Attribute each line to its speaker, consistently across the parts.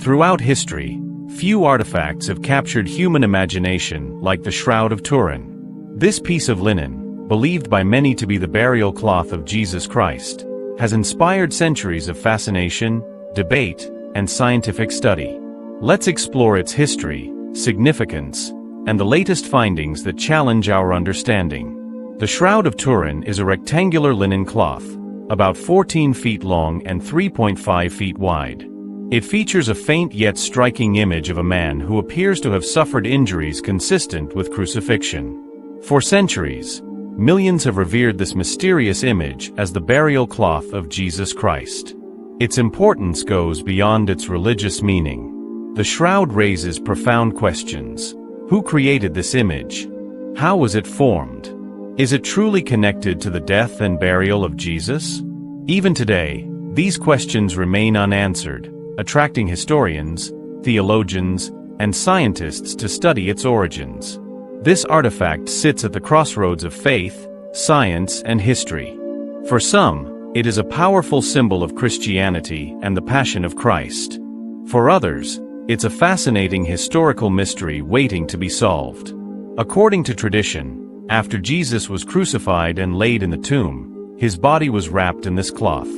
Speaker 1: Throughout history, few artifacts have captured human imagination like the Shroud of Turin. This piece of linen, believed by many to be the burial cloth of Jesus Christ, has inspired centuries of fascination, debate, and scientific study. Let's explore its history, significance, and the latest findings that challenge our understanding. The Shroud of Turin is a rectangular linen cloth, about 14 feet long and 3.5 feet wide. It features a faint yet striking image of a man who appears to have suffered injuries consistent with crucifixion. For centuries, millions have revered this mysterious image as the burial cloth of Jesus Christ. Its importance goes beyond its religious meaning. The shroud raises profound questions. Who created this image? How was it formed? Is it truly connected to the death and burial of Jesus? Even today, these questions remain unanswered, attracting historians, theologians, and scientists to study its origins. This artifact sits at the crossroads of faith, science, and history. For some, it is a powerful symbol of Christianity and the Passion of Christ. For others, it's a fascinating historical mystery waiting to be solved. According to tradition, after Jesus was crucified and laid in the tomb, his body was wrapped in this cloth.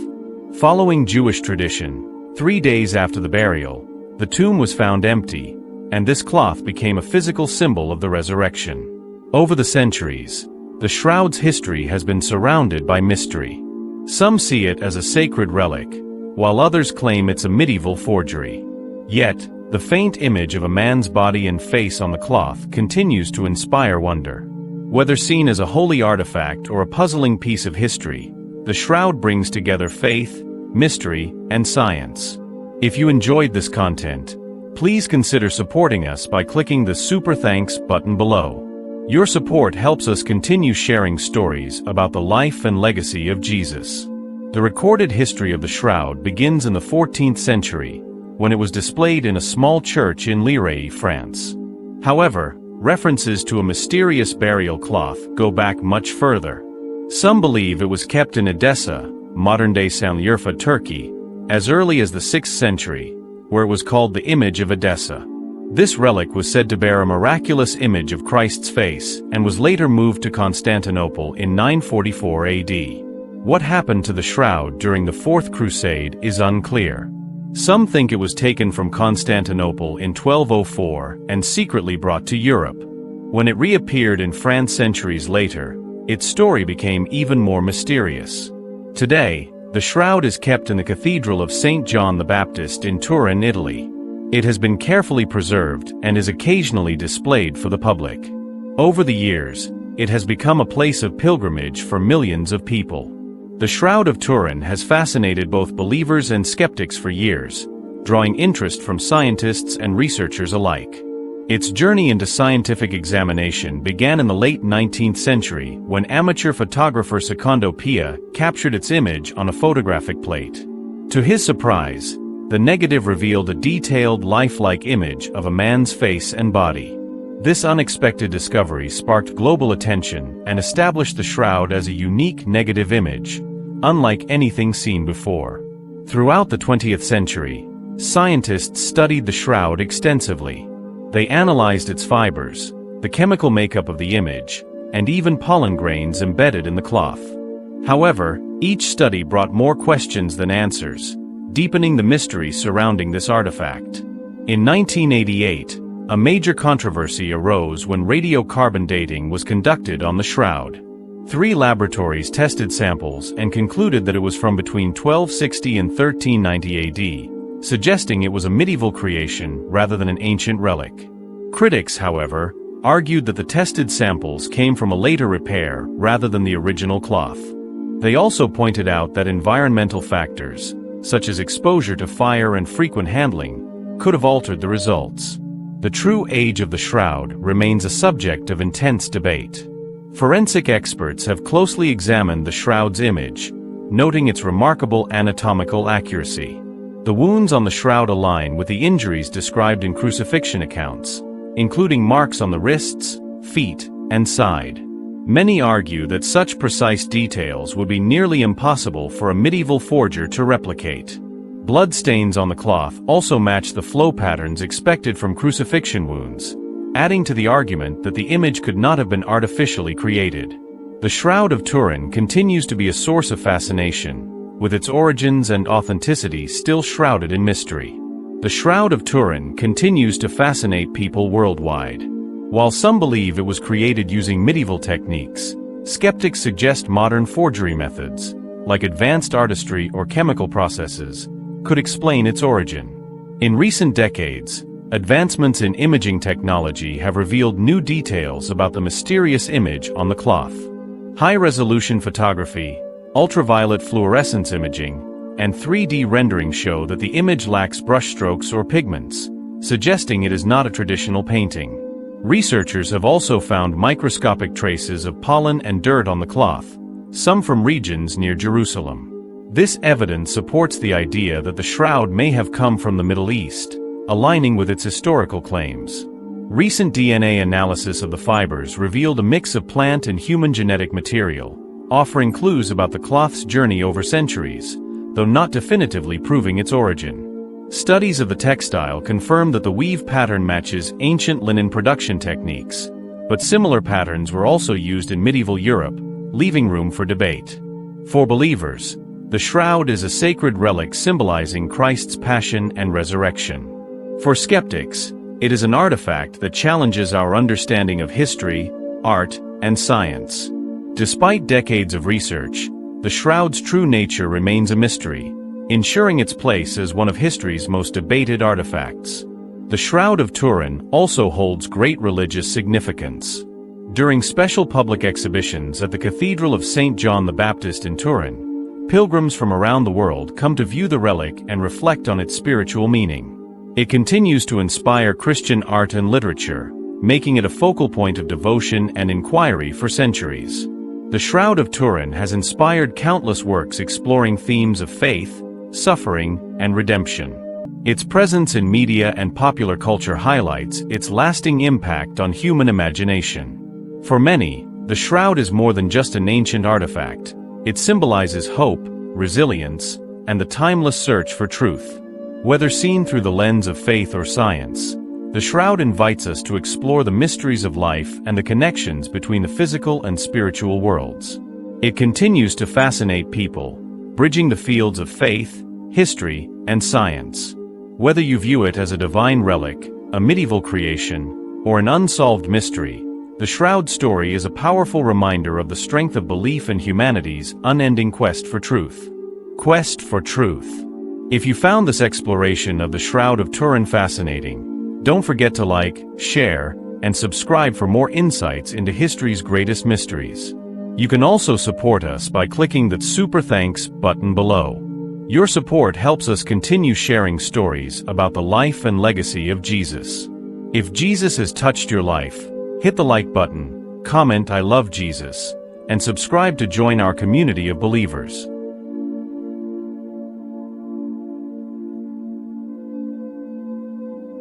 Speaker 1: Following Jewish tradition, 3 days after the burial, the tomb was found empty, and this cloth became a physical symbol of the resurrection. Over the centuries, the shroud's history has been surrounded by mystery. Some see it as a sacred relic, while others claim it's a medieval forgery. Yet, the faint image of a man's body and face on the cloth continues to inspire wonder. Whether seen as a holy artifact or a puzzling piece of history, the shroud brings together faith, mystery, and science. If you enjoyed this content, please consider supporting us by clicking the Super Thanks button below. Your support helps us continue sharing stories about the life and legacy of Jesus. The recorded history of the shroud begins in the 14th century, when it was displayed in a small church in Lirey, France. However, references to a mysterious burial cloth go back much further. Some believe it was kept in Edessa, modern-day Şanlıurfa, Turkey, as early as the 6th century, where it was called the image of Edessa. This relic was said to bear a miraculous image of Christ's face and was later moved to Constantinople in 944 AD. What happened to the shroud during the Fourth Crusade is unclear. Some think it was taken from Constantinople in 1204 and secretly brought to Europe. When it reappeared in France centuries later, its story became even more mysterious. Today, the shroud is kept in the Cathedral of St. John the Baptist in Turin, Italy. It has been carefully preserved and is occasionally displayed for the public. Over the years, it has become a place of pilgrimage for millions of people. The Shroud of Turin has fascinated both believers and skeptics for years, drawing interest from scientists and researchers alike. Its journey into scientific examination began in the late 19th century when amateur photographer Secondo Pia captured its image on a photographic plate. To his surprise, the negative revealed a detailed, lifelike image of a man's face and body. This unexpected discovery sparked global attention and established the shroud as a unique negative image, unlike anything seen before. Throughout the 20th century, scientists studied the shroud extensively. They analyzed its fibers, the chemical makeup of the image, and even pollen grains embedded in the cloth. However, each study brought more questions than answers, deepening the mystery surrounding this artifact. In 1988, a major controversy arose when radiocarbon dating was conducted on the shroud. 3 laboratories tested samples and concluded that it was from between 1260 and 1390 AD. Suggesting it was a medieval creation rather than an ancient relic. Critics, however, argued that the tested samples came from a later repair rather than the original cloth. They also pointed out that environmental factors, such as exposure to fire and frequent handling, could have altered the results. The true age of the shroud remains a subject of intense debate. Forensic experts have closely examined the shroud's image, noting its remarkable anatomical accuracy. The wounds on the shroud align with the injuries described in crucifixion accounts, including marks on the wrists, feet, and side. Many argue that such precise details would be nearly impossible for a medieval forger to replicate. Bloodstains on the cloth also match the flow patterns expected from crucifixion wounds, adding to the argument that the image could not have been artificially created. The Shroud of Turin continues to be a source of fascination, with its origins and authenticity still shrouded in mystery. The Shroud of Turin continues to fascinate people worldwide. While some believe it was created using medieval techniques, skeptics suggest modern forgery methods, like advanced artistry or chemical processes, could explain its origin. In recent decades, advancements in imaging technology have revealed new details about the mysterious image on the cloth. High-resolution photography, ultraviolet fluorescence imaging, and 3D rendering show that the image lacks brushstrokes or pigments, suggesting it is not a traditional painting. Researchers have also found microscopic traces of pollen and dirt on the cloth, some from regions near Jerusalem. This evidence supports the idea that the shroud may have come from the Middle East, aligning with its historical claims. Recent DNA analysis of the fibers revealed a mix of plant and human genetic material, offering clues about the cloth's journey over centuries, though not definitively proving its origin. Studies of the textile confirm that the weave pattern matches ancient linen production techniques, but similar patterns were also used in medieval Europe, leaving room for debate. For believers, the shroud is a sacred relic symbolizing Christ's passion and resurrection. For skeptics, it is an artifact that challenges our understanding of history, art, and science. Despite decades of research, the shroud's true nature remains a mystery, ensuring its place as one of history's most debated artifacts. The Shroud of Turin also holds great religious significance. During special public exhibitions at the Cathedral of St. John the Baptist in Turin, pilgrims from around the world come to view the relic and reflect on its spiritual meaning. It continues to inspire Christian art and literature, making it a focal point of devotion and inquiry for centuries. The Shroud of Turin has inspired countless works exploring themes of faith, suffering, and redemption. Its presence in media and popular culture highlights its lasting impact on human imagination. For many, the shroud is more than just an ancient artifact. It symbolizes hope, resilience, and the timeless search for truth. Whether seen through the lens of faith or science, the shroud invites us to explore the mysteries of life and the connections between the physical and spiritual worlds. It continues to fascinate people, bridging the fields of faith, history, and science. Whether you view it as a divine relic, a medieval creation, or an unsolved mystery, the Shroud story is a powerful reminder of the strength of belief in humanity's unending quest for truth. Quest for truth. If you found this exploration of the Shroud of Turin fascinating, don't forget to like, share, and subscribe for more insights into history's greatest mysteries. You can also support us by clicking the Super Thanks button below. Your support helps us continue sharing stories about the life and legacy of Jesus. If Jesus has touched your life, hit the like button, comment "I love Jesus," and subscribe to join our community of believers.